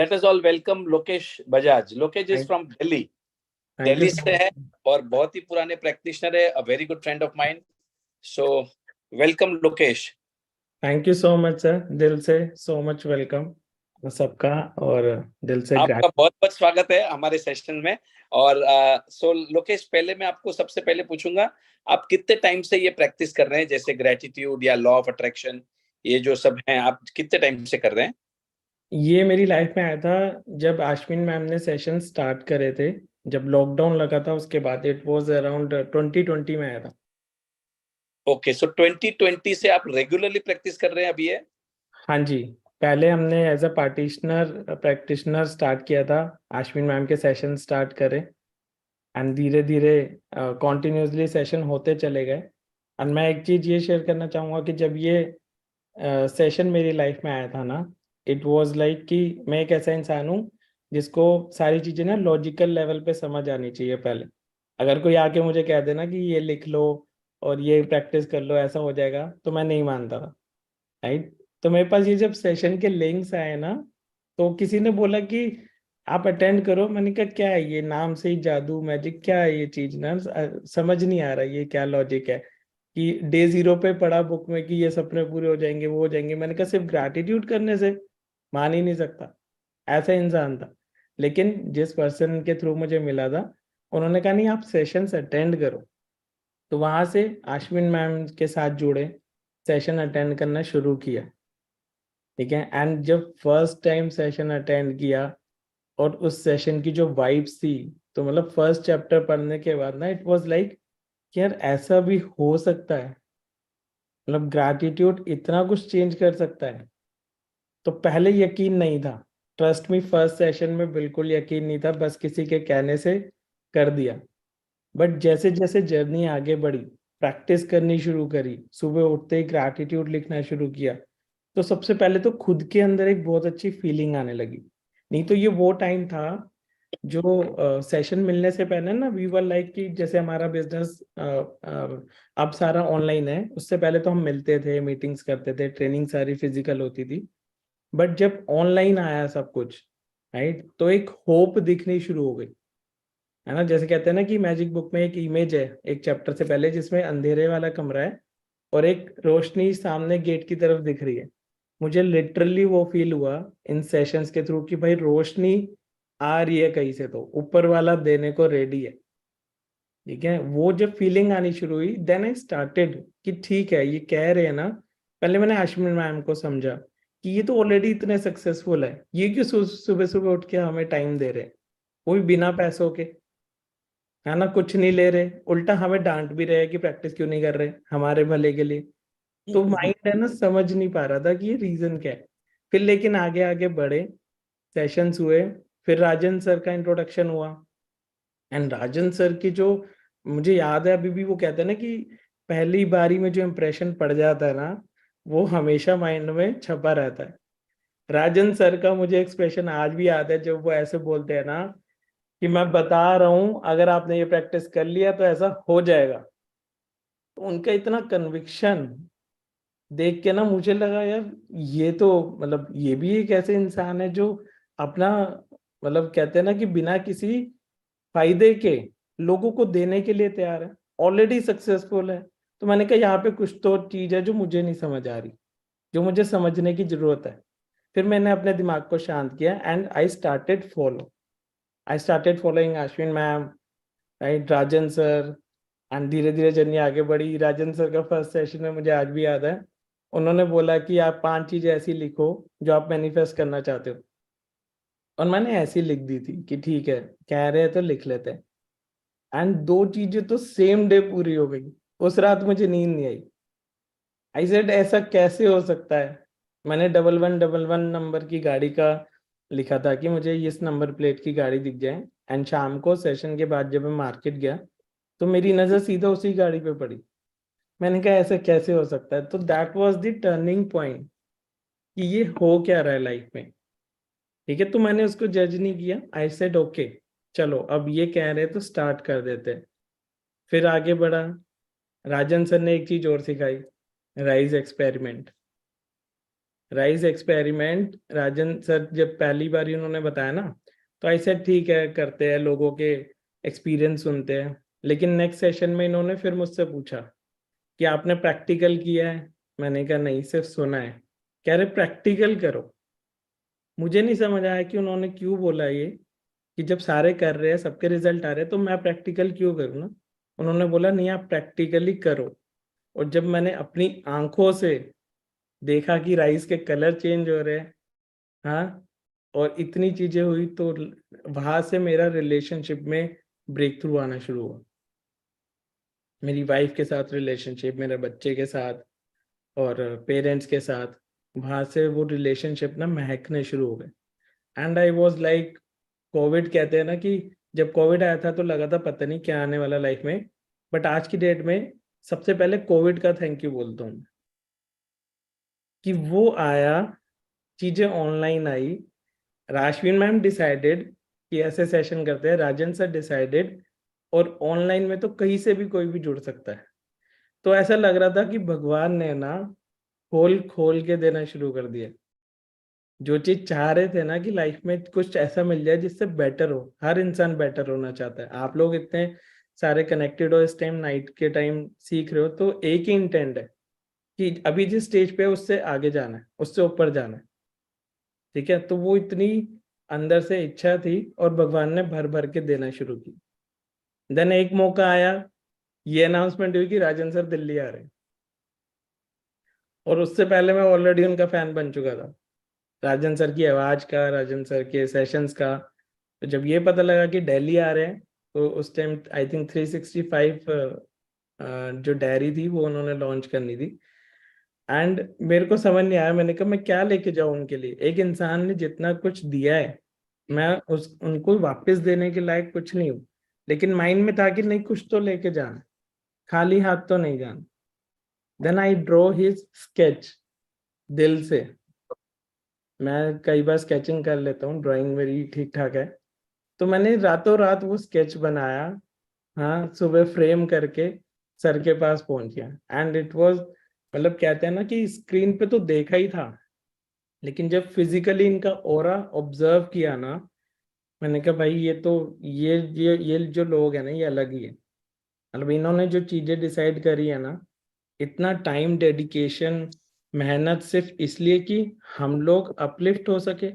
Let us all welcome Lokesh Bajaj. Lokesh is from Delhi. Thank you Delhi so से much. है और बहुत ही पुराने प्रैक्टिशनर है, a very good friend of mine. So welcome Lokesh. Thank you so much sir. दिल से so much welcome सबका और दिल से आपका ग्रेट। बहुत बहुत स्वागत है हमारे सेशन में। और सो लोकेश, पहले मैं आपको सबसे पहले पूछूंगा, आप कितने टाइम से ये प्रैक्टिस कर रहे हैं, जैसे ग्रेटिट्यूड या लॉ ऑफ अट्रैक्शन, ये जो सब हैं, आप कितने टाइम से कर रहे हैं? ये मेरी लाइफ में आया था जब अश्विन मैम ने सेशन स्टार्ट करे थे, जब लॉकडाउन लगा था उसके बाद। इट वाज अराउंड 2020 में आया था। ओके, सो 2020 से आप रेगुलरली प्रैक्टिस कर रहे हैं अभी ये? हाँ जी, पहले हमने एज अ प्रैक्टिशनर स्टार्ट किया था, अश्विन मैम के सेशन स्टार्ट करे एंड धीरे धीरे कॉन्टिन्यूसली सेशन होते चले गए। एंड मैं एक चीज ये शेयर करना चाहूंगा कि जब ये सेशन मेरी लाइफ में आया था ना, इट वाज लाइक कि मैं एक ऐसा इंसान हूँ जिसको सारी चीजें ना लॉजिकल लेवल पे समझ आनी चाहिए पहले। अगर कोई आके मुझे कह देना कि ये लिख लो और ये प्रैक्टिस कर लो ऐसा हो जाएगा, तो मैं नहीं मानता था, राइट। तो मेरे पास ये जब सेशन के लिंक्स आए ना, तो किसी ने बोला कि आप अटेंड करो। मैंने कहा क्या है ये, नाम से ही जादू मैजिक, क्या है ये चीज ना, समझ नहीं आ रहा ये क्या लॉजिक है कि डे 0 पे पढ़ा बुक में कि ये सपने पूरे हो जाएंगे, वो हो जाएंगे। मैंने कहा सिर्फ ग्रैटिट्यूड करने से, मान ही नहीं सकता, ऐसा इंसान था। लेकिन जिस पर्सन के थ्रू मुझे मिला था, उन्होंने कहा नहीं आप सेशंस अटेंड करो। तो वहां से अश्विन मैम के साथ जुड़े, सेशन अटेंड करना शुरू किया, ठीक है। एंड जब फर्स्ट टाइम सेशन अटेंड किया और उस सेशन की जो वाइब्स थी, तो मतलब फर्स्ट चैप्टर पढ़ने के बाद ना इट वाज लाइक कि यार ऐसा भी हो सकता है, मतलब ग्रैटिट्यूड इतना कुछ चेंज कर सकता है। तो पहले यकीन नहीं था, ट्रस्ट मी, फर्स्ट सेशन में बिल्कुल यकीन नहीं था, बस किसी के कहने से कर दिया। बट जैसे जैसे जर्नी आगे बढ़ी, प्रैक्टिस करनी शुरू करी, सुबह उठते ही ग्रैटिट्यूड लिखना शुरू किया, तो सबसे पहले तो खुद के अंदर एक बहुत अच्छी फीलिंग आने लगी। नहीं तो ये वो टाइम था जो सेशन मिलने से पहले ना, वी वर लाइक कि जैसे हमारा बिजनेस अब सारा ऑनलाइन है, उससे पहले तो हम मिलते थे, मीटिंग्स करते थे, ट्रेनिंग सारी फिजिकल होती थी। बट जब ऑनलाइन आया सब कुछ, राइट, तो एक होप दिखनी शुरू हो गई, है ना। जैसे कहते हैं ना कि मैजिक बुक में एक इमेज है एक चैप्टर से पहले, जिसमें अंधेरे वाला कमरा है और एक रोशनी सामने गेट की तरफ दिख रही है। मुझे लिटरली वो फील हुआ इन सेशंस के थ्रू कि भाई रोशनी आ रही है कहीं से, तो ऊपर वाला देने को रेडी है, ठीक है। वो जब फीलिंग आनी शुरू हुई, देन आई स्टार्टेड कि ठीक है ये कह रहे हैं ना। पहले मैंने अश्विन मैम को समझा कि ये तो ऑलरेडी इतने सक्सेसफुल है, ये क्यों सुबह सुबह उठ के हमें टाइम दे रहे हैं, वो भी बिना पैसों के, है ना, कुछ नहीं ले रहे, उल्टा हमें डांट भी रहे हैं कि प्रैक्टिस क्यों नहीं कर रहे हमारे भले के लिए। तो माइंड है ना समझ नहीं पा रहा था कि ये रीजन क्या है। फिर लेकिन आगे आगे बढ़े, सेशंस हुए, फिर राजन सर का इंट्रोडक्शन हुआ। एंड राजन सर की जो, मुझे याद है अभी भी, वो कहते हैं ना कि पहली बारी में जो इम्प्रेशन पड़ जाता है ना, वो हमेशा माइंड में छपा रहता है। राजन सर का मुझे एक्सप्रेशन आज भी याद है, जब वो ऐसे बोलते हैं ना कि मैं बता रहा हूं अगर आपने ये प्रैक्टिस कर लिया तो ऐसा हो जाएगा। तो उनका इतना कन्विक्शन देख के ना मुझे लगा यार ये तो, मतलब ये भी एक ऐसे इंसान है जो अपना, मतलब कहते हैं ना कि बिना किसी फायदे के लोगों को देने के लिए तैयार है, ऑलरेडी सक्सेसफुल है। तो मैंने कहा यहाँ पे कुछ तो चीज है जो मुझे नहीं समझ आ रही, जो मुझे समझने की जरूरत है। फिर मैंने अपने दिमाग को शांत किया and I started following Ashwin ma'am, right, Rajan sir. And धीरे धीरे जर्नी आगे बढ़ी। राजन सर का फर्स्ट सेशन में मुझे आज भी याद है, उन्होंने बोला कि आप 5 चीजें ऐसी लिखो जो आप मैनिफेस्ट करना चाहते हो। और मैंने ऐसी लिख दी थी कि ठीक है, कह रहे हैं तो लिख लेते हैं। एंड 2 चीजें तो सेम डे पूरी हो गई। उस रात मुझे नींद नहीं आई। आई सेड ऐसा कैसे हो सकता है। मैंने 1111 नंबर की गाड़ी का लिखा था कि मुझे इस नंबर प्लेट की गाड़ी दिख जाए। एंड शाम को सेशन के बाद जब मैं मार्केट गया, तो मेरी नजर सीधा उसी गाड़ी पे पड़ी। मैंने कहा ऐसा कैसे हो सकता है। तो that was the turning point कि ये हो क्या रहा है लाइफ में, ठीक है। तो मैंने उसको जज नहीं किया, आई सेड ओके, चलो अब ये कह रहे हैं तो स्टार्ट कर देते हैं। फिर आगे बढ़ा। राजन सर ने एक चीज और सिखाई, राइज एक्सपेरिमेंट। राइज एक्सपेरिमेंट राजन सर जब पहली बार उन्होंने बताया ना, तो ऐसे ठीक है, करते हैं, लोगों के एक्सपीरियंस सुनते हैं। लेकिन नेक्स्ट सेशन में इन्होंने फिर मुझसे पूछा कि आपने प्रैक्टिकल किया है? मैंने कहा नहीं, सिर्फ सुना है। कह रहे प्रैक्टिकल करो। मुझे नहीं समझ आया कि उन्होंने क्यों बोला ये, कि जब सारे कर रहे हैं, सबके रिजल्ट आ रहे हैं, तो मैं प्रैक्टिकल क्यों करूँ ना। उन्होंने बोला नहीं, आप प्रैक्टिकली करो। और जब मैंने अपनी आंखों से देखा कि राइस के कलर चेंज हो रहे हैं, हाँ, और इतनी चीजें हुई, तो वहां से मेरा रिलेशनशिप में ब्रेक थ्रू आना शुरू हुआ। मेरी वाइफ के साथ रिलेशनशिप, मेरे बच्चे के साथ और पेरेंट्स के साथ, वहां से वो रिलेशनशिप ना महकने शुरू हो गए। And I was like, Covid कहते हैं ना कि जब कोविड आया था तो लगा था पता नहीं क्या आने वाला लाइफ में, बट आज की डेट में सबसे पहले कोविड का थैंक यू बोलता हूँ कि वो आया, चीजें ऑनलाइन आई। राशविन मैम डिसाइडेड कि ऐसे सेशन करते हैं, राजन सर डिसाइडेड, और ऑनलाइन में तो कहीं से भी कोई भी जुड़ सकता है। तो ऐसा लग रहा था कि भगवान ने ना खोल खोल के देना शुरू कर दिया। जो चीज चाह रहे थे ना कि लाइफ में कुछ ऐसा मिल जाए जिससे बेटर हो, हर इंसान बेटर होना चाहता है। आप लोग इतने सारे कनेक्टेड हो, इस टाइम नाइट के टाइम सीख रहे हो, तो एक ही इंटेंट है कि अभी जिस स्टेज पे है उससे आगे जाना है, उससे ऊपर जाना है। ठीक है, तो वो इतनी अंदर से इच्छा थी और भगवान ने भर भर के देना शुरू की। देन एक मौका आया, ये अनाउंसमेंट हुई कि राजन सर दिल्ली आ रहे हैं, और उससे पहले मैं ऑलरेडी उनका फैन बन चुका था, राजन सर की आवाज का, राजन सर के सेशंस का। तो जब ये पता लगा कि दिल्ली आ रहे हैं, तो उस टाइम आई थिंक 365 जो डायरी थी वो उन्होंने लॉन्च करनी थी। एंड मेरे को समझ नहीं आया, मैंने कहा मैं क्या लेके जाऊं उनके लिए। एक इंसान ने जितना कुछ दिया है, मैं उस उनको वापस देने के लायक कुछ नहीं हूँ, लेकिन माइंड में था कि नहीं, कुछ तो लेके जाना, खाली हाथ तो नहीं जाना। Then I draw his sketch दिल से। मैं कई बार स्केचिंग कर लेता हूँ, ड्राइंग मेरी ठीक ठाक है। तो मैंने रातों रात वो स्केच बनाया, हाँ, सुबह फ्रेम करके सर के पास पहुंच गया। एंड इट वाज, मतलब कहते हैं ना कि स्क्रीन पे तो देखा ही था, लेकिन जब फिजिकली इनका ऑरा ऑब्जर्व किया ना, मैंने कहा भाई ये तो, ये जो लोग हैं ना, ये अलग ही है। मतलब इन्होंने जो चीजें डिसाइड करी है ना, इतना टाइम, डेडिकेशन, मेहनत, सिर्फ इसलिए कि हम लोग अपलिफ्ट हो सके,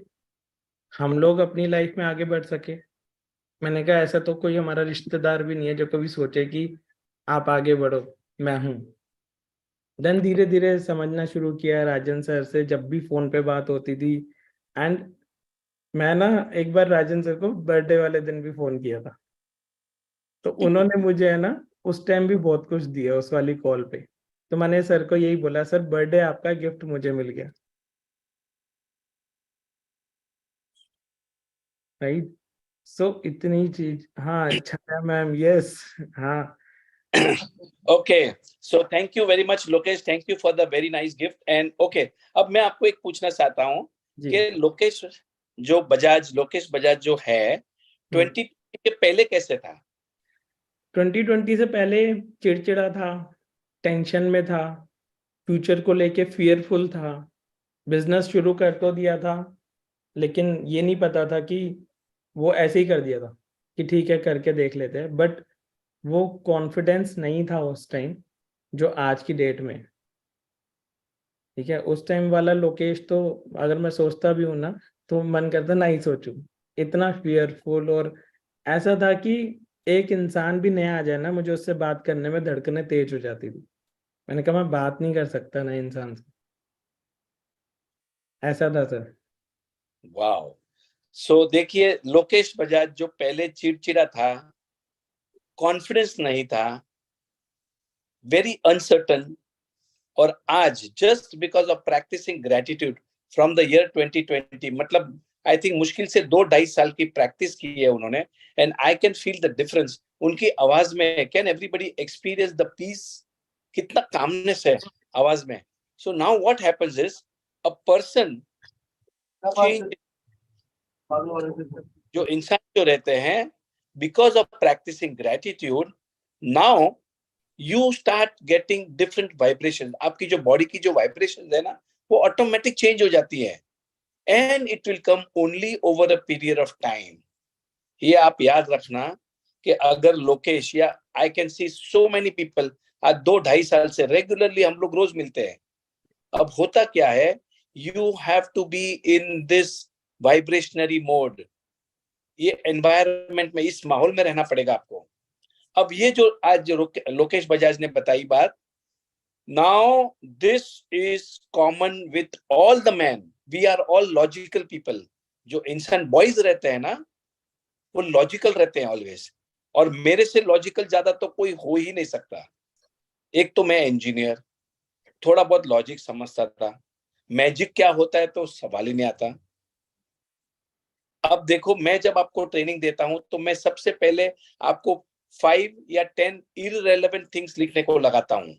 हम लोग अपनी लाइफ में आगे बढ़ सके। मैंने कहा ऐसा तो कोई हमारा रिश्तेदार भी नहीं है जो कभी सोचे कि आप आगे बढ़ो, मैं हूँ। देन धीरे धीरे समझना शुरू किया राजन सर से, जब भी फोन पे बात होती थी। एंड मैं ना एक बार राजन सर को बर्थडे वाले दिन भी फोन किया था, तो उन्होंने मुझे है ना उस टाइम भी बहुत कुछ दिया उस वाली कॉल पे। तो मैंने सर को यही बोला, सर बर्थडे आपका, गिफ्ट मुझे मिल गया। राइट। सो इतनी चीज, हाँ, छाया मैम, यस, हाँ। Okay, so thank you very much, Lokesh. Thank you for the very nice gift. And okay, अब मैं आपको एक पूछना चाहता हूँ जी। कि लोकेश बजाज जो है, 20 के पहले कैसे था? 2020 से पहले चिड़चिड़ा था, टेंशन में था, फ्यूचर को लेके फियरफुल था। बिजनेस शुरू कर तो दिया था, लेकिन ये नहीं पता था कि वो ऐसे ही कर दिया था कि ठीक है करके देख लेते हैं, बट वो कॉन्फिडेंस नहीं था उस टाइम जो आज की डेट में है। ठीक है, उस टाइम वाला लोकेश तो अगर मैं सोचता भी हूँ ना, तो मन करता ना ही सोचूं। इतना फियरफुल, और ऐसा था कि एक इंसान भी नया आ जाए ना, मुझे उससे बात करने में धड़कनें तेज हो जाती थी। मैंने कहा मैं बात नहीं कर सकता नए इंसान से, ऐसा था सर। वाओ. सो देखिए, लोकेश बजाज जो पहले चिड़चिड़ा था, कॉन्फिडेंस नहीं था, वेरी अनसर्टन, और आज just because of practicing gratitude from the year 2020, मतलब आई थिंक मुश्किल से 2-2.5 साल की प्रैक्टिस की है उन्होंने. And I can feel the difference उनकी आवाज में. Can everybody experience the peace? कितना कामनेस है आवाज में. So now what happens is, a person change, जो इंसान जो रहते हैं, because of practicing gratitude, now you start getting different vibrations. आपकी जो बॉडी की जो वाइब्रेशन है ना, वो ऑटोमेटिक चेंज हो जाती है, and it will come only over a period of time. ये आप याद रखना कि अगर लोकेश या I can see so many people, आज 2-2.5 साल से रेगुलरली हम लोग रोज मिलते हैं। अब होता क्या है, you have to be in this vibrationary mode, ये एनवायरनमेंट में, इस माहौल में रहना पड़ेगा आपको। अब ये जो आज जो लोकेश बजाज ने बताई बात, now this is common with all the man, we are all logical people. जो इंसान बॉयज रहते हैं ना, वो लॉजिकल रहते हैं ऑलवेज, और मेरे से लॉजिकल ज्यादा तो कोई हो ही नहीं सकता। एक तो मैं इंजीनियर, थोड़ा बहुत लॉजिक समझता था, मैजिक क्या होता है तो सवाल ही नहीं आता। अब देखो, मैं जब आपको ट्रेनिंग देता हूं तो मैं सबसे पहले आपको 5 या 10 इररिलेवेंट थिंग्स लिखने को लगाता हूं,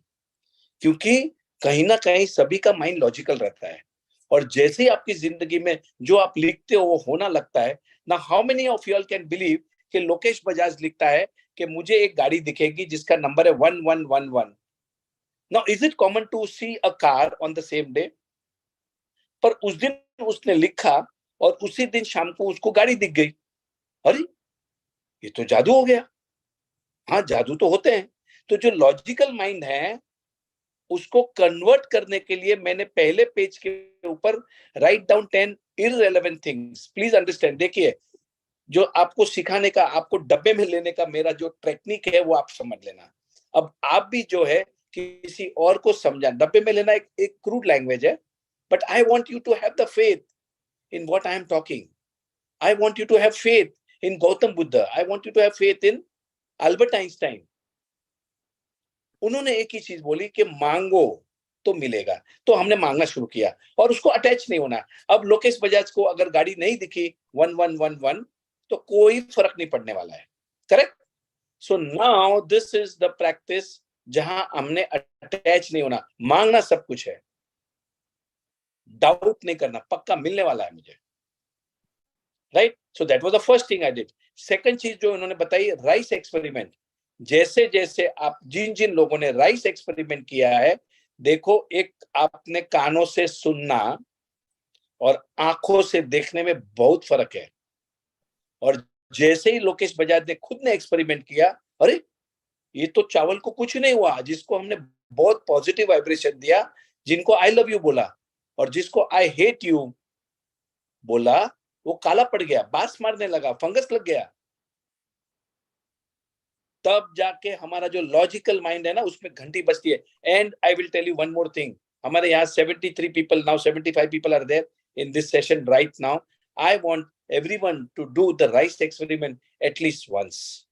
क्योंकि कहीं ना कहीं सभी का माइंड लॉजिकल रहता है, और जैसे ही आपकी जिंदगी में जो आप लिखते हो वो होना लगता है ना। How many of you all can believe कि लोकेश बजाज लिखता है कि मुझे एक गाड़ी दिखेगी जिसका नंबर है 1111। Now is it common to see a car on the same day? पर उस दिन उसने लिखा और उसी दिन शाम को उसको गाड़ी दिख गई। अरे, ये तो जादू हो गया। हाँ, जादू तो होते हैं। तो जो लॉजिकल माइंड है उसको कन्वर्ट करने के लिए मैंने पहले पेज के ऊपर write down 10 irrelevant things. Please understand, देखिए, जो आपको सिखाने का, आपको डब्बे में लेने का मेरा जो टेक्निक है वो आप समझ लेना। अब आप भी जो है किसी और को समझा, डब्बे में लेना एक क्रूड लैंग्वेज है, but I want you to have the faith in what I am talking. I want you to have faith in Gautam Buddha, I want you to have faith in Albert Einstein. उन्होंने एक ही चीज बोली कि मांगो तो मिलेगा। तो हमने मांगना शुरू किया और उसको अटैच नहीं होना। अब लोकेश बजाज को अगर गाड़ी नहीं दिखी 1111, तो कोई फर्क नहीं पड़ने वाला है। Correct? So now this is the practice, जहां हमने अटैच नहीं होना, मांगना सब कुछ है, डाउट नहीं करना, पक्का मिलने वाला है मुझे। Right? So that was the first thing I did. Second चीज जो उन्होंने बताई, राइस एक्सपेरिमेंट। जैसे जैसे आप, जिन जिन लोगों ने राइस एक्सपेरिमेंट किया है, देखो, एक आपने कानों से सुनना और आंखों से देखने में बहुत फर्क है। और जैसे ही लोकेश बजाज ने खुद ने एक्सपेरिमेंट किया, अरे, ये तो चावल को कुछ नहीं हुआ। जिसको हमने बहुत पॉजिटिव वाइब्रेशन दिया, जिनको आई लव यू बोला और जिसको आई हेट यू बोला, वो काला पड़ गया, बास मारने लगा, फंगस लग गया। तब जाके हमारा जो लॉजिकल माइंड है ना, उसमें घंटी बजती है। And I will tell you one more thing, हमारे यहाँ 73 people, now 75 people are there in this session right now. I want everyone to do the rice experiment at least once,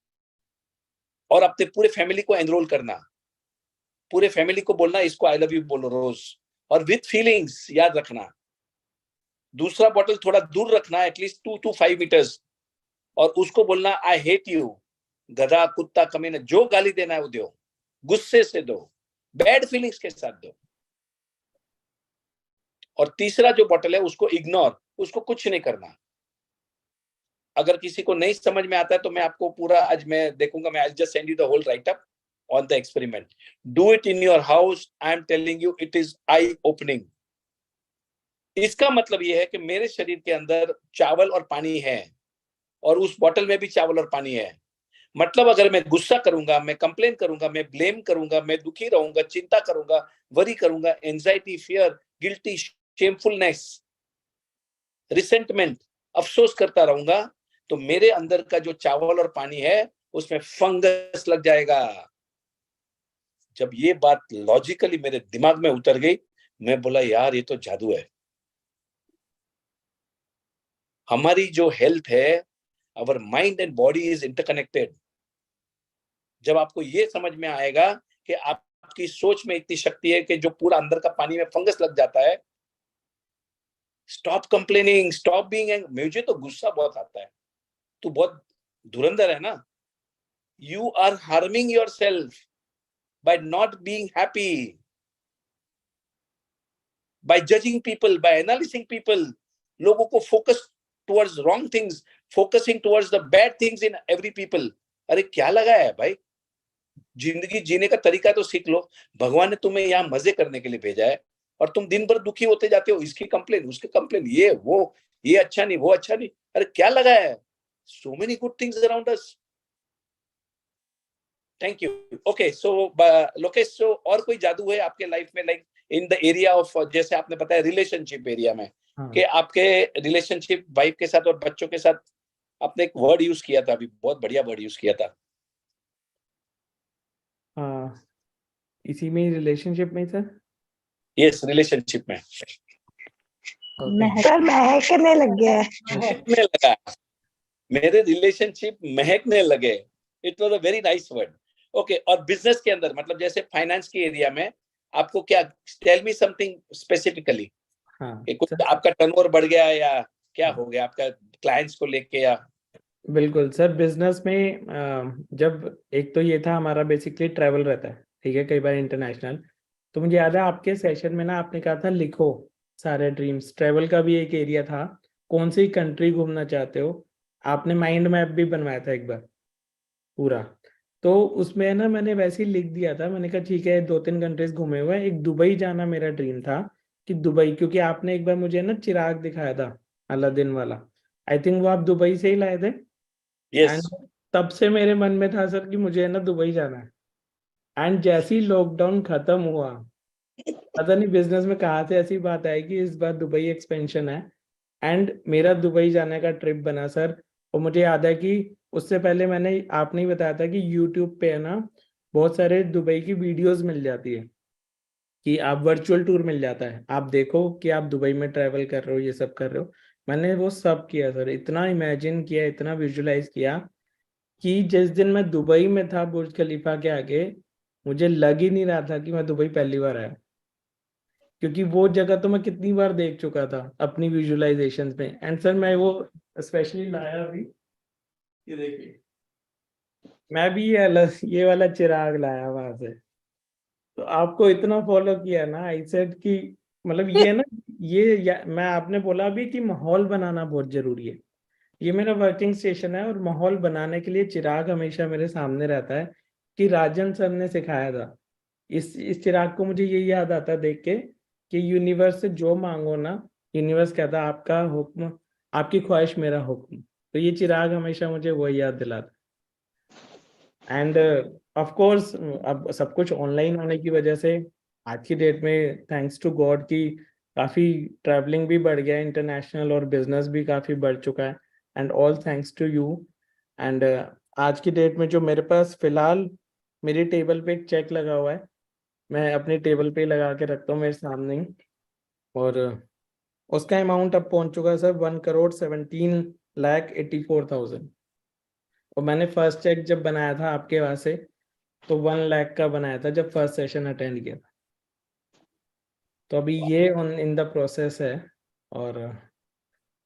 और अपने पूरे फैमिली को एनरोल करना, पूरे फैमिली को बोलना इसको आई लव यू बोलो रोज, और विथ फीलिंग्स, याद रखना। दूसरा बॉटल थोड़ा दूर रखना, एटलीस्ट 2 to 5 मीटर्स, और उसको बोलना आई हेट यू, गधा, कुत्ता, कमीना, जो गाली देना है वो दो, गुस्से से दो, बैड फीलिंग्स के साथ दो। और तीसरा जो बॉटल है उसको इग्नोर, उसको कुछ नहीं करना। अगर किसी को नहीं समझ में आता है तो मैं आपको पूरा आज मैं देखूंगा, मैं I just send you the whole write up on the experiment. Do it in your house, I am telling you, it is eye opening. इसका मतलब यह है कि मेरे शरीर के अंदर चावल और पानी है, और उस बॉटल में भी चावल और पानी है। मतलब अगर मैं गुस्सा करूंगा, मैं कंप्लेन करूंगा, मैं ब्लेम करूंगा, मैं दुखी रहूंगा, चिंता करूंगा, वरी करूंगा, anxiety, fear, guilty, shamefulness, resentment, अफसोस करता रहूंगा, तो मेरे अंदर का जो चावल और पानी है उसमें फंगस लग जाएगा। जब ये बात लॉजिकली मेरे दिमाग में उतर गई, मैं बोला यार, ये तो जादू है। हमारी जो हेल्थ है, our mind and body is interconnected. जब आपको ये समझ में आएगा कि आपकी सोच में इतनी शक्ति है कि जो पूरा अंदर का पानी में फंगस लग जाता है, stop complaining, stop being angry. मुझे तो गुस्सा बहुत आता है, तू बहुत धुरंधर है ना। You are harming yourself by not being happy, by judging people, by analysing people. लोगों को focus towards wrong things, focusing towards the bad things in every people. अरे क्या लगा है भाई, जिंदगी जीने का तरीका तो सीख लो। भगवान ने तुम्हें यहाँ मजे करने के लिए भेजा है, और तुम दिन भर दुखी होते जाते हो, इसकी कंप्लेन, उसकी कंप्लेन, ये वो, ये अच्छा नहीं, वो अच्छा नहीं, अरे क्या लगा है? So many good things around us. Thank you. Okay, so Lokesh, so और कोई जादू है आपके लाइफ में, like in the area of, जैसे आपने बताया रिलेशनशिप एरिया में, कि आपके रिलेशनशिप वाइफ के साथ और बच्चों के साथ, आपने एक वर्ड यूज किया था अभी, बहुत बढ़िया वर्ड यूज किया था। हाँ, इसी में रिलेशनशिप में सर। यस, रिलेशनशिप में। सर महकने लग गया है। महकने लगा, मेरे रिलेशनशिप महकने लगे। It was a very nice word. Okay, और बिजनेस के अंदर, मतलब जैसे फाइनेंस के एरिया में आपको क्या, टेल मी समथिंग स्पेसिफिकली, कुछ आपका टर्नओवर बढ़ गया या क्या हो गया आपका क्लाइंट्स को लेके? या बिल्कुल सर, बिजनेस में जब एक तो ये था हमारा बेसिकली ट्रैवल रहता है, ठीक है, कई बार इंटरनेशनल। तो मुझे याद है आपके सेशन में ना आपने कहा था लिखो सारे ड्रीम्स, ट्रैवल का भी एक एरिया था, कौन सी कंट्री घूमना चाहते हो, आपने माइंड मैप भी बनवाया था एक बार पूरा। तो उसमें ना मैंने वैसे ही लिख दिया था, मैंने कहा ठीक है 2-3 कंट्रीज घूमे हुए हैं, एक दुबई जाना मेरा ड्रीम था कि दुबई, क्योंकि आपने एक बार मुझे ना चिराग दिखाया था अलादीन वाला, आई थिंक वो आप दुबई से ही लाए थे। यस, एंड तब से मेरे मन में था सर कि मुझे ना दुबई जाना है। एंड जैसे ही लॉकडाउन खत्म हुआ, पता नहीं बिजनेस में कहाँ से ऐसी बात आई कि इस बार दुबई एक्सपेंशन है, एंड मेरा दुबई जाने का ट्रिप बना सर। और मुझे याद है कि उससे पहले मैंने, आपने ही बताया था कि यूट्यूब पे है ना बहुत सारे दुबई की वीडियोस मिल जाती है, कि आप वर्चुअल टूर मिल जाता है, आप देखो कि आप दुबई में ट्रैवल कर रहे हो, ये सब कर रहे हो। मैंने वो सब किया सर, इतना इमेजिन किया, इतना विजुलाइज किया कि जिस दिन मैं दुबई में था बुर्ज खलीफा के आगे, मुझे लग ही नहीं रहा था कि मैं दुबई पहली बार आया, क्योंकि वो जगह तो मैं कितनी बार देख चुका था अपनी विजुलाइजेशन में। एंड सर मैं वो स्पेशली लाया अभी, ये देखिए, मैं भी ये वाला चिराग लाया वहां से। तो आपको इतना फॉलो किया ना, आई सेड कि मतलब ये ना, मैं आपने बोला अभी कि माहौल बनाना बहुत जरूरी है, ये मेरा वर्किंग स्टेशन है और माहौल बनाने के लिए चिराग हमेशा मेरे सामने रहता है, कि राजन सर ने सिखाया था। इस चिराग को मुझे ये याद आता है देख के कि यूनिवर्स से जो मांगो ना, यूनिवर्स कहता है आपका हुक्म, आपकी ख्वाहिश मेरा हुक्म। तो ये चिराग हमेशा मुझे वही याद दिलाता। एंड ऑफ कोर्स अब सब कुछ ऑनलाइन होने की वजह से आज की डेट में थैंक्स टू गॉड की काफ़ी ट्रैवलिंग भी बढ़ गया है इंटरनेशनल, और बिजनेस भी काफ़ी बढ़ चुका है, and all thanks to you. And आज की डेट में जो मेरे पास फिलहाल मेरी टेबल पे एक चेक लगा हुआ है, मैं अपनी टेबल पे लगा के रखता हूँ मेरे सामने ही, और उसका अमाउंट अब पहुंच चुका है सर 1,17,84,000। और मैंने फर्स्ट चेक जब बनाया था आपके वहां से, तो 1 लाख का बनाया था जब फर्स्ट सेशन अटेंड किया था। तो अभी ये ऑन इन द प्रोसेस है, और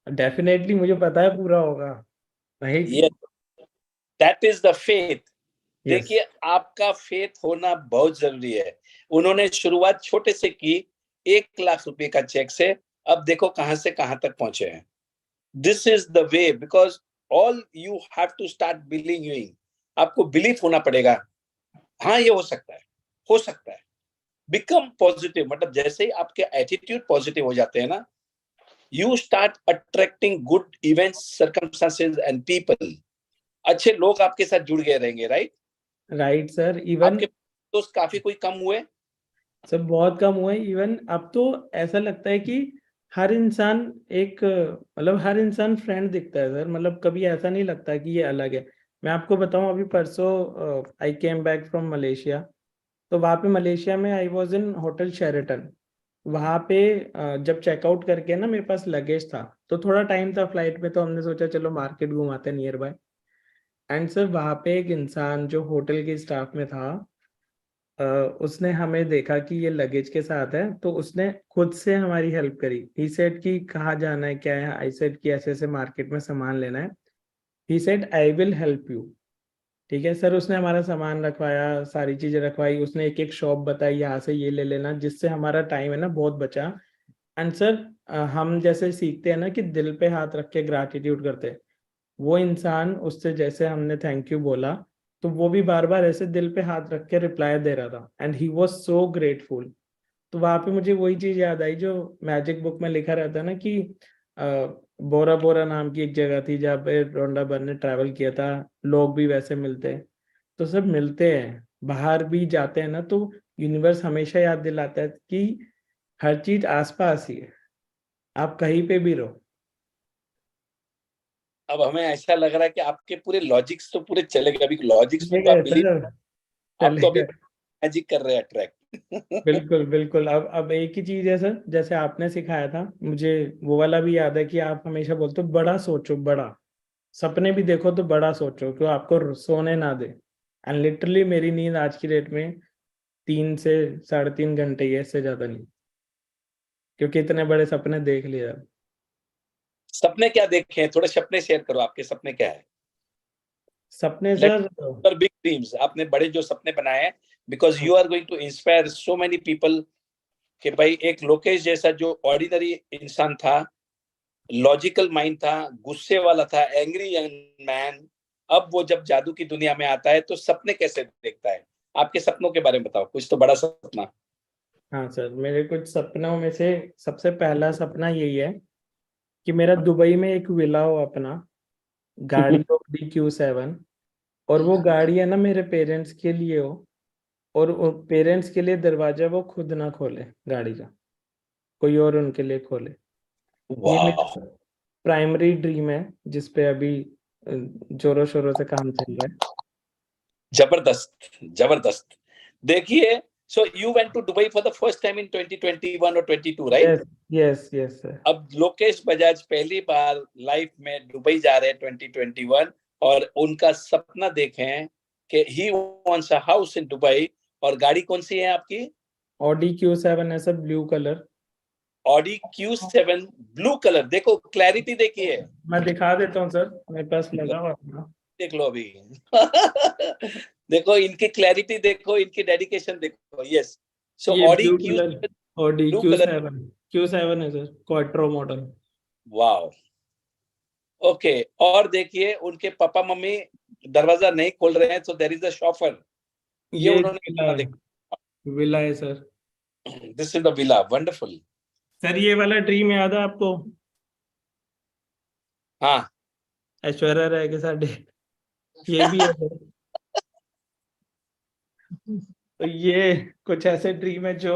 डेफिनेटली मुझे पता है पूरा होगा, राइट? ये that is the faith. Yes देखिए, आपका फेथ होना बहुत जरूरी है। उन्होंने शुरुआत छोटे से की, 1 लाख रुपए का चेक से, अब देखो कहां से कहां तक पहुंचे हैं। This is the way, because all you have to start believing. आपको बिलीफ होना पड़ेगा, हाँ ये हो सकता है, हो सकता है। बिकम पॉजिटिव, मतलब जैसे ही आपके एटीट्यूड पॉजिटिव हो जाते हैं ना, you start attracting good events, circumstances and people. अच्छे लोग आपके साथ जुड़ गए रहेंगे, राइट? राइट सर, इवन आपके दोस्त काफी कोई कम हुए? सब बहुत कम हुआ है। इवन अब तो ऐसा लगता है कि हर इंसान एक, मतलब हर इंसान फ्रेंड दिखता है सर, मतलब कभी ऐसा नहीं लगता कि ये अलग है। मैं आपको बताऊं, अभी परसों आई केम बैक फ्रॉम मलेशिया, तो वहाँ पे मलेशिया में I was in hotel Sheraton. वहाँ पे जब चेकआउट करके ना मेरे पास लगेज था, तो थोड़ा टाइम था फ्लाइट में, तो हमने सोचा चलो मार्केट घुमाते हैं नियर बाय। एंड सर वहाँ पे एक इंसान जो होटल के स्टाफ में था, उसने हमें देखा कि ये लगेज के साथ है, तो उसने खुद से हमारी हेल्प करी। ही सेड कि कहाँ जाना है, क्या है, आई सेड कि ऐसे ऐसे मार्केट में सामान लेना है। He said I will help you. ठीक है सर, उसने हमारा सामान रखवाया, सारी चीजें रखवाई, उसने एक एक शॉप बताई यहाँ से ये ले लेना, जिससे हमारा टाइम है ना बहुत बचा। एंड सर हम जैसे सीखते हैं ना कि दिल पे हाथ रख के ग्रैटिट्यूड करते हैं, वो इंसान, उससे जैसे हमने थैंक यू बोला, तो वो भी बार बार ऐसे दिल पे हाथ रख के रिप्लाई दे रहा था, and he was so grateful. तो वहां पे मुझे वही चीज याद आई जो मैजिक बुक में लिखा रहता है ना कि बोरा बोरा नाम की एक जगह थी जहाँ पे रोंडाबन ने ट्रैवल किया था, लोग भी वैसे मिलते हैं। तो सब मिलते हैं, बाहर भी जाते हैं ना, तो यूनिवर्स हमेशा याद दिलाता है कि हर चीज आसपास ही है, आप कहीं पे भी रहो। अब हमें ऐसा लग रहा है कि आपके पूरे लॉजिक्स तो पूरे चले गए, अभी लॉजिक्स में चले तो आप गए बिलीव, सर, आप चले तो अभी गए। मैजिक कर रहे हैं ट्रैक। बिल्कुल बिल्कुल। अब एक ही चीज है सर, जैसे आपने सिखाया था मुझे, वो वाला भी याद है कि आप हमेशा बोलते हो बड़ा सोचो, बड़ा सपने भी देखो तो बड़ा सोचो, क्यों आपको सोने ना दे। एंड लिटरली मेरी नींद आज की डेट में 3 से 3.5 घंटे ही है, इससे ज्यादा नहीं, क्योंकि इतने बड़े सपने देख लिए अब। सपने क्या देखे हैं, थोड़े सपने शेयर करो, आपके सपने क्या है? सपने लेट सर, पर बिग ड्रीम्स, आपने बड़े जो सपने बनाए हैं, because you are going to inspire so many people. कि भाई एक लोकेश जैसा जो ऑर्डिनरी इंसान था, लॉजिकल माइंड था, गुस्से वाला था, एंग्री यंग मैन, अब वो जब जादू की दुनिया में आता है तो सपने कैसे देखता है? आपके सपनों के बारे में बताओ, कुछ तो बड़ा सपना। हाँ सर, मेरे कुछ सपनों में से सबसे पहला सपना यही है कि मेरा दुबई में एक विला हो अपना, गाड़ी हो DQ7, और वो गाड़ी है ना मेरे पेरेंट्स के लिए हो, और पेरेंट्स के लिए दरवाजा वो खुद ना खोले गाड़ी का, कोई और उनके लिए खोले। ये वाह, मेरा प्राइमरी ड्रीम है, जिसपे अभी जोरों शोरों से काम चल रहा है। जबरदस्त, जबरदस्त। देखिए, so you went to Dubai for the first time in 2021 और 22, right? Yes yes yes sir. अब लोकेश बजाज पहली बार लाइफ में दुबई जा रहे हैं 2021, और उनका सपना देखें कि he wants a house in Dubai. और गाड़ी कौन सी है आपकी? ऑडी Q7 है sir, blue colour. Audi Q7 blue colour. देखो क्लैरिटी, देखिए, मैं दिखा देता हूँ सर, मेरे पास लगा हुआ अपना। देख लो अभी। देखो इनकी क्लैरिटी, देखो इनकी डेडिकेशन, देखो। यस, सो ये Audi blue Q colour Audi blue colour. Q7 है sir, quattro model. Wow, okay. और देखिए उनके पापा मम्मी दरवाजा नहीं खोल रहे हैं, तो देयर इज अ शॉफर, ये ये उन्होंने विला सपना है, देखा। विला है sir. This is the villa, wonderful. Sir ये वाला ड्रीम याद है आपको, हाँ। ऐश्वर्या राय के साथ ये भी है सर। तो ये कुछ ऐसे ड्रीम है जो,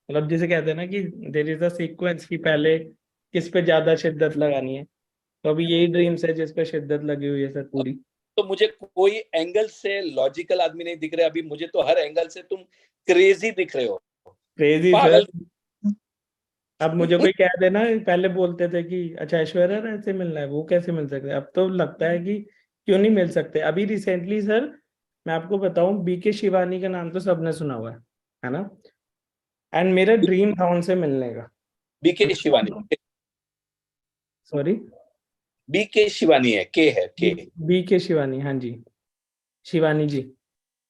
मतलब जिसे कहते हैं ना कि देर इज अ सीक्वेंस, कि पहले किस पे ज्यादा शिद्दत लगानी है। तो अभी यही ड्रीम्स है जिस पे शिद्दत लगी हुई है सर पूरी। तो मुझे कोई एंगल से लॉजिकल आदमी नहीं दिख रहे अभी, मुझे तो हर एंगल से तुम क्रेजी दिख रहे हो, क्रेजी सर। पागल। अब मुझे कोई कह देना, पहले बोलते थे कि अच्छा ऐश्वर्या राय से मिलना है, वो कैसे मिल सकते हैं, अब तो लगता है कि क्यों नहीं मिल सकते। अभी रिसेंटली सर, मैं आपको बताऊं, BK शिवानी का नाम तो सबने सुना हुआ है ना? एंड मेरा ड्रीम था उनसे मिलने का। BK Shivani, sorry, BK Shivani है, के है, के। BK शिवानी, हाँ जी, शिवानी जी।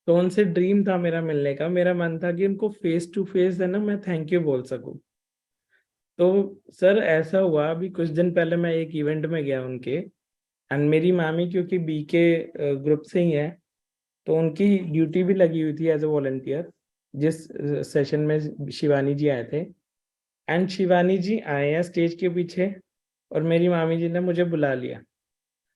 तो उनसे ड्रीम था मेरा मिलने का, मेरा मन था कि उनको फेस टू फेस है ना मैं थैंक यू बोल सकूं। तो सर ऐसा हुआ, अभी कुछ दिन पहले मैं एक इवेंट में गया उनके, एंड मेरी मामी क्योंकि BK ग्रुप से ही है, तो उनकी ड्यूटी भी लगी हुई थी एज ए वॉलंटियर, जिस सेशन में शिवानी जी आए थे। एंड शिवानी जी आए हैं स्टेज के पीछे, और मेरी मामी जी ने मुझे बुला लिया,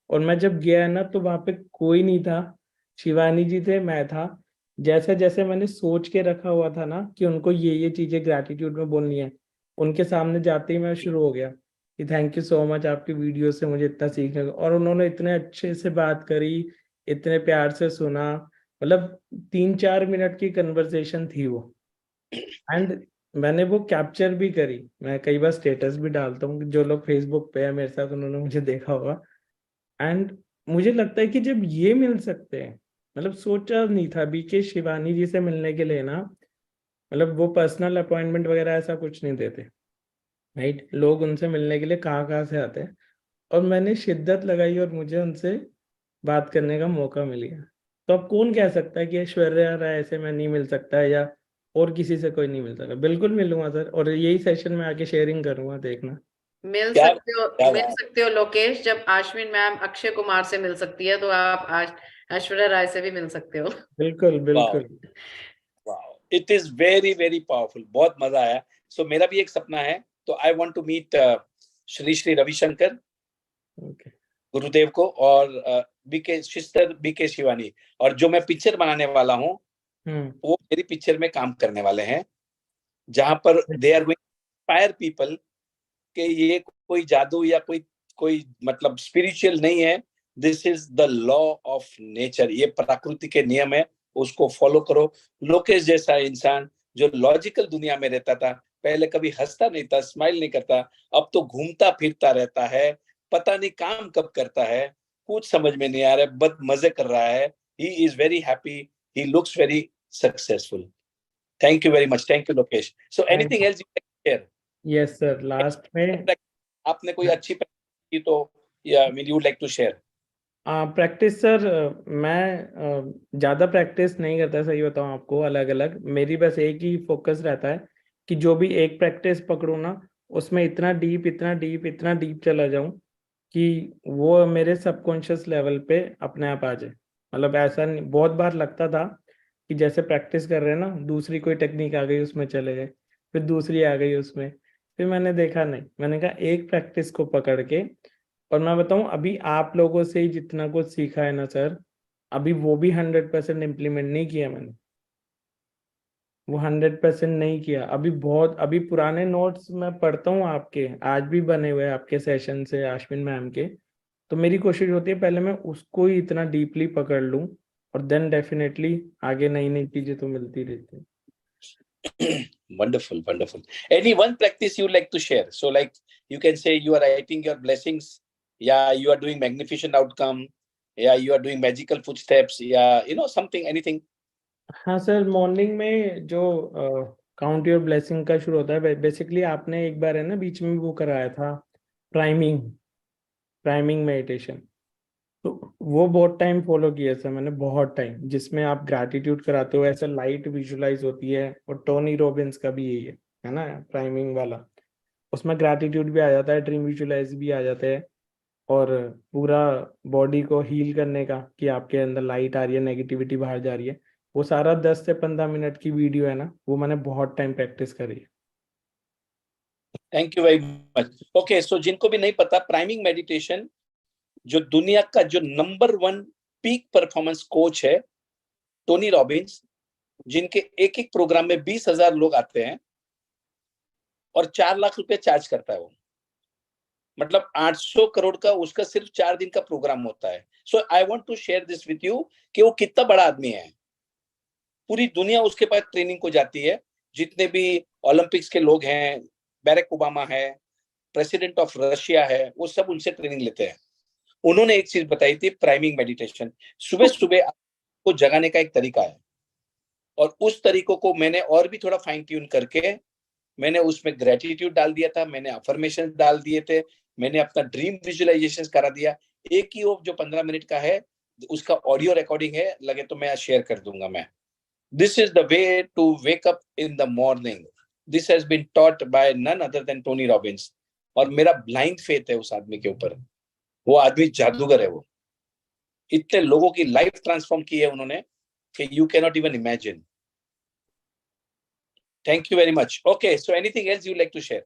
और मैं जब गया ना तो वहां पे कोई नहीं था, शिवानी जी थे, मैं था। जैसे जैसे मैंने सोच के रखा हुआ था ना कि उनको ये चीजें ग्रैटिट्यूड में बोलनी है, उनके सामने जाते ही मैं शुरू हो गया कि थैंक यू सो मच, आपकी वीडियो से मुझे इतना सीखने को, और उन्होंने इतने अच्छे से बात करी, इतने प्यार से सुना, मतलब 3-4 मिनट की कन्वर्सेशन थी वो। एंड मैंने वो कैप्चर भी करी, मैं कई बार स्टेटस भी डालता हूँ, जो लोग फेसबुक पे है मेरे साथ उन्होंने मुझे देखा होगा। एंड मुझे लगता है कि जब ये मिल सकते हैं, मतलब सोचा नहीं था BK शिवानी जी से मिलने के लिए ना, मतलब वो पर्सनल अपॉइंटमेंट वगैरह ऐसा कुछ नहीं देते, राइट? लोग उनसे मिलने के लिए कहाँ कहाँ से आते हैं, और मैंने शिद्दत लगाई और मुझे उनसे बात करने का मौका मिल गया। तो अब कौन कह सकता है कि ऐश्वर्या राय से मैं नहीं मिल सकता है, या और किसी से कोई नहीं मिल सकता? बिल्कुल मिलूंगा सर, और यही सेशन में आके शेयरिंग करूंगा, देखना। क्या क्या मिल बात। सकते हो लोकेश, जब आश्विन मैम अक्षय कुमार से मिल सकती है तो आप ऐश्वर्या राय से भी मिल सकते हो। बिल्कुल वाओ, बिल्कुल। Wow, it is very very powerful, बहुत मजा आया। सो मेरा भी एक सपना है, तो I want to meet Shri Shri Ravishankar okay Gurudev को, और बीके सिस्टर बीके शिवानी, और जो मैं पिक्चर बनाने वाला हूँ वो मेरी पिक्चर में काम करने वाले हैं, जहां पर they are going inspire people कि ये कोई जादू या कोई कोई मतलब स्पिरिचुअल नहीं है, this is the law of nature, ये प्रकृति के नियम है, उसको फॉलो करो। लोकेश जैसा इंसान जो लॉजिकल दुनिया में रहता था, पहले कभी हंसता नहीं था, स्माइल नहीं करता, अब तो घूमता फिरता रहता है, पता नहीं काम कब करता है, कुछ समझ में नहीं आ रहा है, बस मजे कर रहा है। He is very happy, he looks very successful. Thank you very much, thank you Lokesh. So anything else you can share? Yes sir, last में आपने कोई अच्छी प्रैक्टिस की तो, या you would like to share? Practice sir, मैं ज़्यादा practice नहीं करता, सही बताऊँ आपको। अलग अलग मेरी बस एक ही फोकस रहता है कि जो भी एक प्रैक्टिस पकड़ूँ ना, उसमें इतना डीप इतना डीप इतना डीप चला जाऊँ कि वो मेरे सबकॉन्शियस लेवल पे अपने आप आ जाए। मतलब ऐसा नहीं, बहुत बार लगता था कि जैसे प्रैक्टिस कर रहे हैं ना, दूसरी कोई टेक्निक आ गई उसमें चले गए, फिर दूसरी आ गई उसमें, फिर मैंने देखा नहीं, मैंने कहा एक प्रैक्टिस को पकड़ के। और मैं बताऊं, अभी आप लोगों से ही जितना कुछ सीखा है ना सर, अभी वो भी 100% इम्प्लीमेंट नहीं किया मैंने, वो 100% नहीं किया अभी। बहुत अभी पुराने नोट्स मैं पढ़ता हूँ आपके, आज भी बने हुए हैं आपके सेशन से, आश्विन मैम के। तो मेरी कोशिश होती है पहले मैं उसको ही इतना डीपली पकड़ लूं, और देन डेफिनेटली आगे नई नई चीजें तो मिलती रहती है। Wonderful, wonderful. Any one practice you like to share? So, like you can say you are writing your blessings, yeah, you are doing magnificent outcome, yeah, you are doing magical footsteps, yeah, something, anything. हाँ sir, morning में जो count your blessing का शुरू होता है, basically आपने एक बार है ना बीच में वो कराया था, प्राइमिंग प्राइमिंग मेडिटेशन। तो वो बहुत टाइम फॉलो किया सर मैंने, बहुत टाइम, जिसमें आप ग्रैटिट्यूड कराते हो, ऐसे लाइट विजुलाइज होती है, और टोनी रॉबिन्स का भी यही है ना, प्राइमिंग वाला। उसमें ग्रैटिट्यूड भी आ जाता है, ड्रीम विजुलाइज भी आ जाते हैं, और पूरा बॉडी को हील करने का, कि आपके अंदर लाइट आ रही है, नेगेटिविटी बाहर जा रही है। वो सारा 10 से 15 मिनट की वीडियो है ना, वो मैंने बहुत टाइम प्रैक्टिस करी है। Thank you very much. Okay, so जिनको भी नहीं पता, प्राइमिंग मेडिटेशन जो दुनिया का जो नंबर 1 पीक परफॉर्मेंस कोच है, टोनी रॉबिन्स, जिनके एक एक प्रोग्राम में 20,000 लोग आते हैं और 4 लाख रुपए चार्ज करता है वो, मतलब 800 करोड़ का उसका सिर्फ 4 दिन का प्रोग्राम होता है। So I want to share this with you कि वो कितना बड़ा आदमी है, पूरी दुनिया उसके पास ट्रेनिंग को जाती है। जितने भी ओलंपिक्स के लोग हैं, बैरक ओबामा है, प्रेसिडेंट ऑफ रशिया है, वो सब उनसे ट्रेनिंग लेते हैं। उन्होंने एक चीज बताई थी, प्राइमिंग मेडिटेशन। सुबह सुबह आपको जगाने का एक तरीका है, और उस तरीकों को मैंने और भी थोड़ा फाइन ट्यून करके मैंने उसमें ग्रेटिट्यूड डाल दिया था, मैंने अफर्मेशन डाल दिए थे, मैंने अपना ड्रीम विजुअलाइजेशन करा दिया। एक ही वो जो 15 मिनट का है, उसका ऑडियो रिकॉर्डिंग है, लगे तो मैं शेयर कर दूंगा मैं। This is the way to wake up in the morning. This has been taught by none other than Tony Robbins, और मेरा ब्लाइंड फेथ है उस आदमी के ऊपर। वो आदमी जादूगर है, वो इतने लोगों की लाइफ ट्रांसफॉर्म की है उन्होंने कि you can not even imagine. Thank you very much. Okay, so anything else you like to share?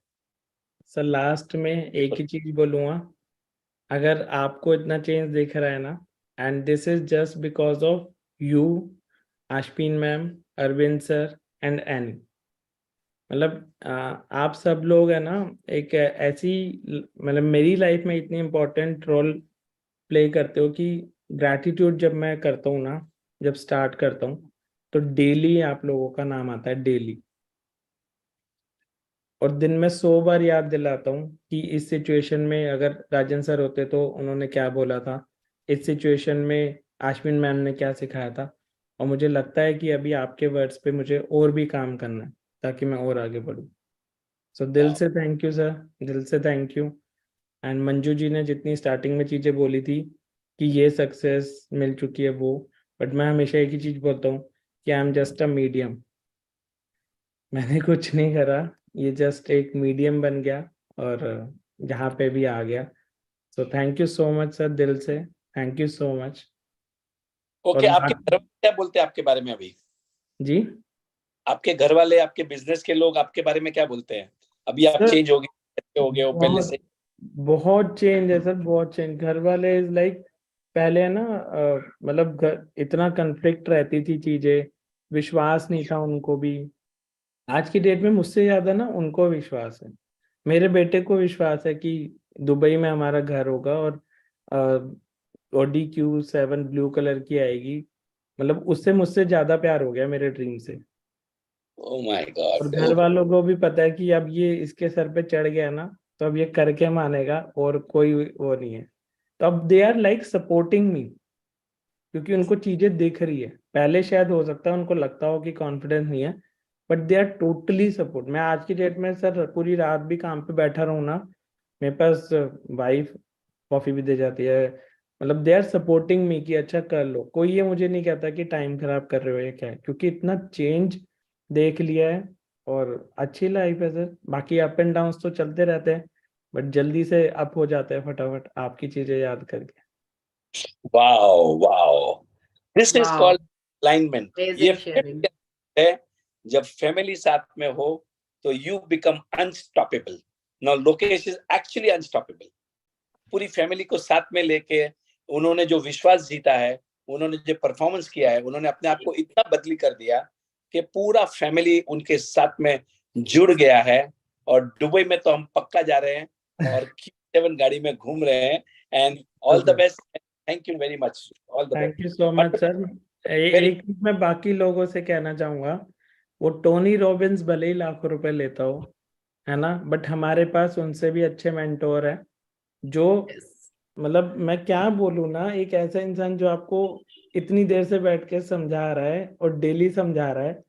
Sir last में एक ही चीज बोलूंगा, अगर आपको इतना चेंज दिख रहा है ना, and this is just because of you, Ashwin ma'am, Arvind sir and Annie. मतलब आप सब लोग है ना, एक ऐसी, मतलब मेरी लाइफ में इतनी इम्पोर्टेंट रोल प्ले करते हो कि ग्रैटिट्यूड जब मैं करता हूँ ना, जब स्टार्ट करता हूँ, तो डेली आप लोगों का नाम आता है, डेली। और दिन में 100 बार याद दिलाता हूँ कि इस सिचुएशन में अगर राजन सर होते तो उन्होंने क्या बोला था, इस सिचुएशन में आश्विन मैम ने क्या सिखाया था। और मुझे लगता है कि अभी आपके वर्ड्स पे मुझे और भी काम करना है, ताकि मैं और आगे बढ़ूँ। सो दिल से थैंक यू सर, दिल से thank you. And Manju ji ने जितनी स्टार्टिंग में चीज़ें बोली थी कि ये सक्सेस मिल चुकी है वो, बट मैं हमेशा एक ही चीज़ बोलता हूँ कि I am just a medium. मैंने कुछ नहीं करा, ये जस्ट एक मीडियम बन गया, और यहाँ पे भी आ गया। सो thank you so much sir, दिल से thank you so much. Okay, आपके धर्म क्या बोलते हैं आपके बारे में अभी? जी आपके घर वाले, आपके बिजनेस के लोग आपके बारे में क्या बोलते हैं? अभी आप सर चेंज हो गए, अच्छे हो गए हो पहले बहुत से? बहुत चेंज है सर, बहुत चेंज। घर वाले इज लाइक, पहले है ना मतलब इतना कन्फ्लिक्ट रहती थी चीजें, विश्वास नहीं था उनको भी। आज की डेट में मुझसे ज्यादा ना उनको विश्वास है। मेरे बेटे को विश्वास है कि दुबई में हमारा घर होगा और Audi Q7 ब्लू कलर की आएगी। मतलब उससे मुझसे ज्यादा प्यार हो गया मेरे ड्रीम से। ओह माय और गॉड। घर वालों को भी पता है कि अब ये इसके सर पे चढ़ गया ना, तो अब ये करके मानेगा और कोई वो नहीं है। तो अब they are like supporting me, क्योंकि उनको चीजें दिख रही है। पहले शायद हो सकता है उनको लगता हो कि कॉन्फिडेंस नहीं है, but they are totally support. मैं आज की डेट में सर पूरी रात भी काम पे बैठा रहूं ना, मेरे पास वाइफ कॉफी भी दे जाती है। मतलब दे आर सपोर्टिंग मी कि अच्छा कर लो। कोई ये मुझे नहीं कहता कि टाइम खराब कर रहे हो या क्या है, क्योंकि इतना चेंज देख लिया है। और अच्छी लाइफ है सर। बाकी अप एंड डाउन तो चलते रहते हैं, बट जल्दी से अप हो जाते हैं फटाफट आपकी चीजें याद करके। Wow wow, this is Wow, called alignment. ये amazing sharing. family है, जब फैमिली साथ में हो तो you become unstoppable. Now Lokesh is actually unstoppable. पूरी फैमिली को साथ में लेके उन्होंने जो विश्वास जीता है, उन्होंने जो परफॉर्मेंस किया है, उन्होंने अपने आप को इतना बदली कर दिया कि पूरा फैमिली उनके साथ में जुड़ गया है। और दुबई में तो हम पक्का जा रहे हैं और Q7 गाड़ी में घूम रहे हैं। And all the best, thank you very much, all the thank you best. So much sir. Very एक चीज मैं बाकी लोगों से कहना चाहूंगा, वो टोनी रॉबिन्स भले ही लाखों रुपए लेता हो, है ना, बट हमारे पास उनसे भी अच्छे मेंटोर है। जो Yes. मतलब मैं क्या बोलूँ ना, एक ऐसा इंसान जो आपको इतनी देर से बैठ के समझा रहा है और डेली समझा रहा है,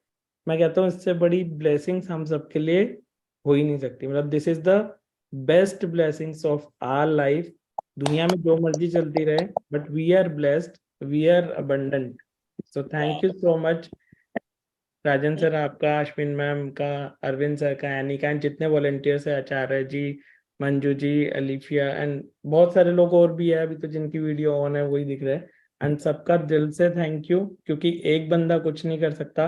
मैं कहता हूँ इससे बड़ी ब्लेसिंग्स हम सबके लिए हो ही नहीं सकती। मतलब this is the best blessings of our life. दुनिया में जो मर्जी चलती रहे, but we are blessed, we are abundant. So thank you so much Rajan sir, आपका, अश्विन मैम का, अरविंद सर का, एनी का, जितने वॉलेंटियर्स है, आचार्य जी, मंजू जी, अलीफिया, एंड बहुत सारे लोग और भी है अभी तो जिनकी वीडियो ऑन है वही दिख रहे हैं। एंड सबका दिल से थैंक यू, क्योंकि एक बंदा कुछ नहीं कर सकता।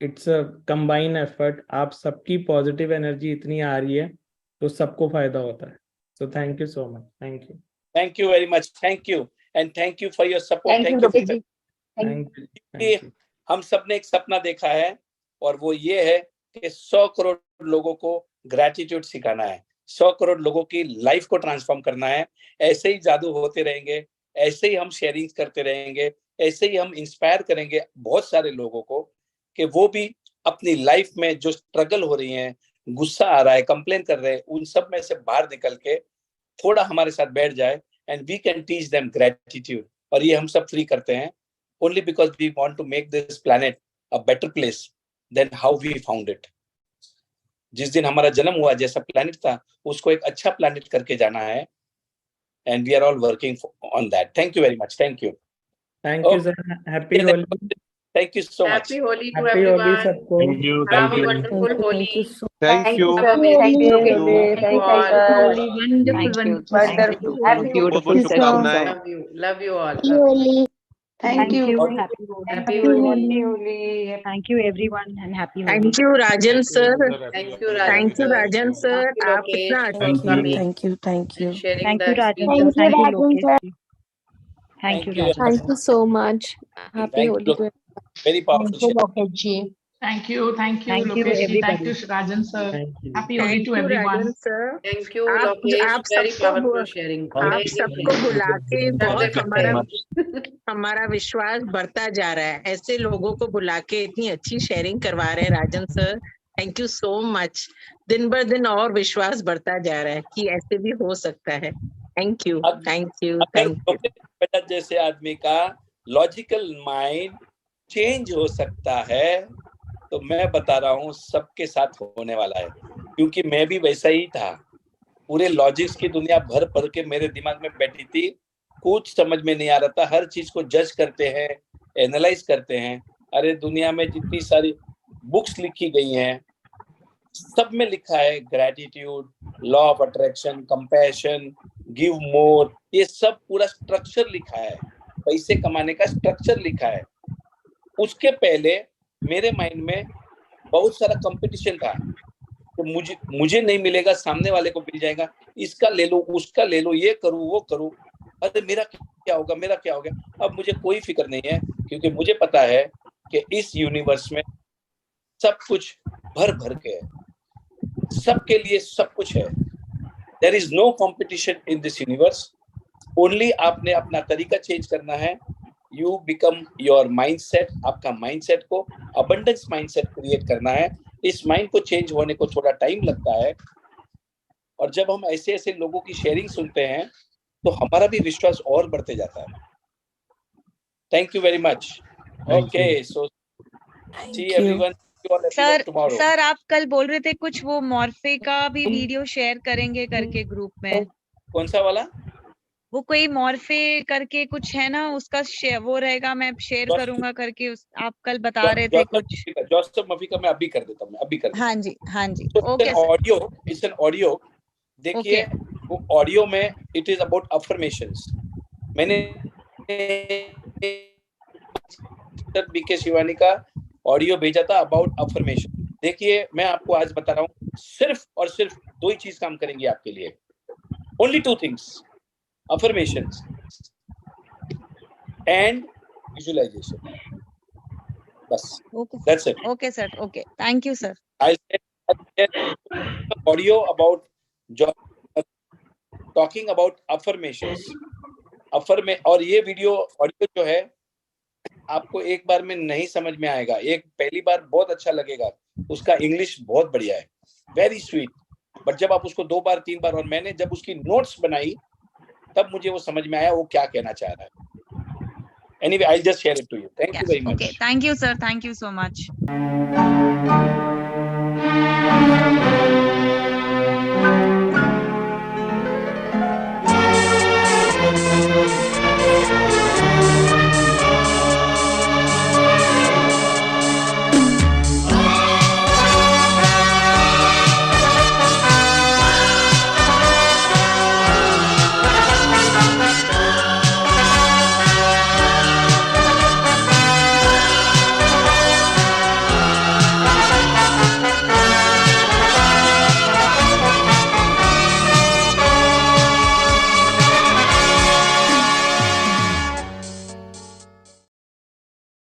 It's a combine effort. आप सबकी पॉजिटिव एनर्जी इतनी आ रही है तो सबको फायदा होता है। So thank you so much, thank you. Thank you very much, thank you and thank you for your support, thank you thank you. Lokesh ji. Thank you, कि थैंक यू। हम सबने एक सपना देखा है और वो ये है कि 100 करोड़ लोगों को ग्रेटिट्यूड सिखाना है, 100 करोड़ लोगों की लाइफ को ट्रांसफॉर्म करना है। ऐसे ही जादू होते रहेंगे, ऐसे ही हम शेयरिंग करते रहेंगे, ऐसे ही हम इंस्पायर करेंगे बहुत सारे लोगों को कि वो भी अपनी लाइफ में जो स्ट्रगल हो रही है, गुस्सा आ रहा है, कंप्लेन कर रहे हैं, उन सब में से बाहर निकल के थोड़ा हमारे साथ बैठ जाए and we can teach them gratitude. और ये हम सब फ्री करते हैं only because we want to make this planet a better place than how we found it. जिस दिन हमारा जन्म हुआ, जैसा प्लैनेट था, उसको एक अच्छा प्लैनेट करके जाना है and we are all working on that. Thank you very much. Thank you. Thank you Okay. Sir, happy Holi. Thank you so much. Happy Holi to happy Holi everyone. सबको। Thank you. Have Thank a you. wonderful Thank you Holi. so Thank you. Have amazing Happy Thank day. you. Holi. Thank you Thank you, all. sir. Wonderful, Thank you. wonderful. Wonderful. Happy बहुत बहुत Holi. शुभकामनाएं। Love you all. Happy Love you. Holi. Thank Thank you. you. और Happy Holi. Happy Happy Holi. Holi. Thank you everyone and happy Holi. Thank you Rajan sir. Thank you, Rajan thank you sir. Rajan sir, Thank you, आप इतना Lokesh, for Thank you. coming Thank you. Thank you. and sharing Thank the you Rajan sir. experience. Thank you, Thank you Rajan Lokesh sir. ji. Thank you thank you. Rajan Thank sir. you so much. Happy Thank Holi you. to Very powerful share. Lokesh ji. Thank you, Thank you Lokesh ji. Thank everybody. you, Rajan sir. Thank you. Happy Holi thank to you everyone. Rajan sir. Thank you, आप Lokesh. आप Very सबको powerful sharing. आप Amazing सबको sharing. बुला के कर दे बहुत सकते हमारा हैं. हमारा विश्वास बढ़ता जा रहा है। ऐसे लोगों को बुला के इतनी अच्छी शेयरिंग करवा रहे हैं Rajan sir, thank you so much. दिन ब दिन और विश्वास बढ़ता जा रहा है कि ऐसे भी हो सकता है। थैंक यू, थैंक यू, अगर थैंक यू। लोकेश बेटा जैसे आदमी का लॉजिकल माइंड चेंज हो सकता है तो मैं बता रहा हूँ सबके साथ होने वाला है, क्योंकि मैं भी वैसा ही था। पूरे लॉजिक्स की दुनिया भर भर के मेरे दिमाग में बैठी थी, कुछ समझ में नहीं आ रहा था। हर चीज को जज करते हैं, एनालाइज करते हैं। अरे दुनिया में जितनी सारी बुक्स लिखी गई हैं, सब में लिखा है gratitude, law of attraction, compassion, give more, ये सब पूरा स्ट्रक्चर लिखा है, पैसे कमाने का स्ट्रक्चर लिखा है। उसके पहले मेरे माइंड में बहुत सारा कंपटीशन था, तो मुझे नहीं मिलेगा, सामने वाले को मिल जाएगा, इसका ले लो, उसका ले लो, ये करूँ वो करूँ, अरे मेरा क्या होगा, मेरा क्या होगा। अब मुझे कोई फिक्र नहीं है, क्योंकि मुझे पता है कि इस यूनिवर्स में सब कुछ भर भर के है, सबके लिए सब कुछ है। There is no competition in this universe, only आपने अपना तरीका चेंज करना है। यू बिकम योर माइंडसेट, आपका माइंडसेट को अबंडेंस माइंडसेट क्रिएट करना है। इस माइंड को चेंज होने को थोड़ा टाइम लगता है, और जब हम ऐसे ऐसे लोगों की शेयरिंग सुनते हैं तो हमारा भी विश्वास और बढ़ते जाता है। Thank you very much. Okay, so see everyone, sir आप कल बोल रहे थे कुछ वो मॉर्फे का भी वीडियो शेयर करेंगे करके ग्रुप में, कौन सा वाला? वो कोई मॉर्फे करके कुछ है ना, उसका वो रहेगा, मैं शेयर करूंगा करके आप कल बता रहे थे कुछ। जोसेफ मर्फी का मैं अभी कर देता हूँ, मैं अभी कर देता हूँ। हाँ जी, हाँ जी, okay. Audio, it's an audio, देखिए वो ऑडियो में इट इज अबाउट अफर्मेशंस। मैंने बीके शिवानी का ऑडियो भेजा था अबाउट अफर्मेशन। देखिए मैं आपको आज बता रहा हूँ, सिर्फ और सिर्फ दो ही चीज काम करेंगी आपके लिए, only two things, affirmations and visualisation, बस। That's it. Okay sir, okay, thank you sir. I'll share audio about talking about affirmations. और ये वीडियो ऑडियो जो है आपको एक बार में नहीं समझ में आएगा, एक पहली बार बहुत अच्छा लगेगा, उसका इंग्लिश बहुत बढ़िया है, वेरी स्वीट, बट जब आप उसको 2 बार 3 बार, और मैंने जब उसकी नोट्स बनाई तब मुझे वो समझ में आया वो क्या कहना चाह रहा है। Anyway, I'll just share it to you. Thank you very much. Okay, thank you sir, thank you so much.